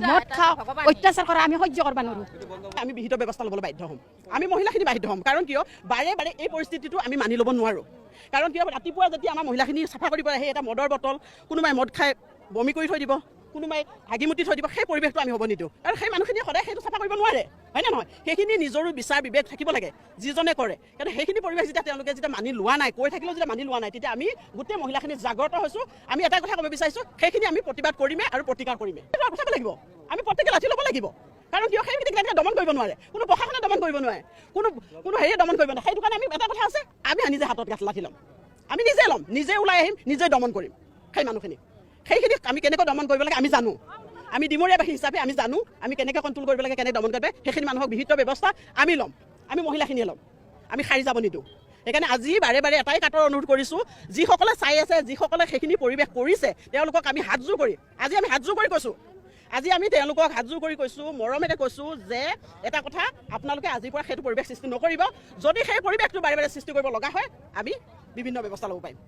মদ খাওঁ অত্যাচাৰ কৰা আমি সহ্য কৰিব নোৱাৰোঁ আমি বিহিত ব্যৱস্থা ল'বলৈ বাধ্য হ'ম আমি মহিলাখিনি বাধ্য হ'ম কাৰণ কিয় বাৰে বাৰে এই পৰিস্থিতিটো আমি মানি ল'ব নোৱাৰোঁ কাৰণ কিয় ৰাতিপুৱা যেতিয়া আমাৰ মহিলাখিনি চাফা কৰিব আহে এটা মদৰ বটল কোনোবাই মদ খাই বমি কৰি থৈ দিব কোনোবাই হাগিমুতি থৈ দিব সেই পৰিৱেশটো আমি হ'ব নিদিওঁ আৰু সেই মানুহখিনিয়ে সদায় সেইটো চাফা কৰিব নোৱাৰে হয়নে নহয় সেইখিনি নিজৰো বিচাৰ বিবেক থাকিব লাগে যিজনে কৰে কিন্তু সেইখিনি পৰিৱেশ যেতিয়া তেওঁলোকে যেতিয়া মানি লোৱা নাই কৈ থাকিলেও যেতিয়া মানি লোৱা নাই তেতিয়া আমি গোটেই মহিলাখিনি জাগ্ৰত হৈছোঁ আমি এটা কথা ক'ব বিচাৰিছোঁ সেইখিনি আমি প্ৰতিবাদ কৰিমেই আৰু প্ৰতিকাৰ কৰিমেই চাব লাগিব আমি প্ৰত্যেকে লাঠি ল'ব লাগিব কাৰণ কিয় সেইখিনি তেনেকৈ দমন কৰিব নোৱাৰে কোনো প্ৰশাসনে দমন কৰিব নোৱাৰে কোনো হেৰিয়ে দমন কৰিব নোৱাৰে সেইটো কাৰণে আমি এটা কথা আছে আমি নিজে হাতত লাঠি ল'ম আমি নিজে ল'ম নিজে ওলাই আহিম নিজে দমন কৰিম সেই মানুহখিনি সেইখিনি আমি কেনেকৈ দমন কৰিব লাগে আমি জানো আমি ডিমৰীয়াবাসী হিচাপে আমি জানো আমি কেনেকৈ কণ্ট্ৰল কৰিব লাগে কেনেকৈ দমন কৰিব সেইখিনি মানুহক বিহিত ব্যৱস্থা আমি ল'ম আমি মহিলাখিনিয়ে ল'ম আমি সাৰি যাব নিদিওঁ সেইকাৰণে আজি বাৰে বাৰে এটাই কাটৰ অনুৰোধ কৰিছোঁ যিসকলে চাই আছে যিসকলে সেইখিনি পৰিৱেশ কৰিছে তেওঁলোকক আমি হাতযোৰ কৰি আজি আমি হাতযোৰ কৰি কৈছোঁ আজি আমি তেওঁলোকক হাতযোৰ কৰি কৈছোঁ মৰমেৰে কৈছোঁ যে এটা কথা আপোনালোকে আজিৰ পৰা সেইটো পৰিৱেশ সৃষ্টি নকৰিব যদি সেই পৰিৱেশটো বাৰে বাৰে সৃষ্টি কৰিব লগা হয় আমি বিভিন্ন ব্যৱস্থা ল'ব পাৰিম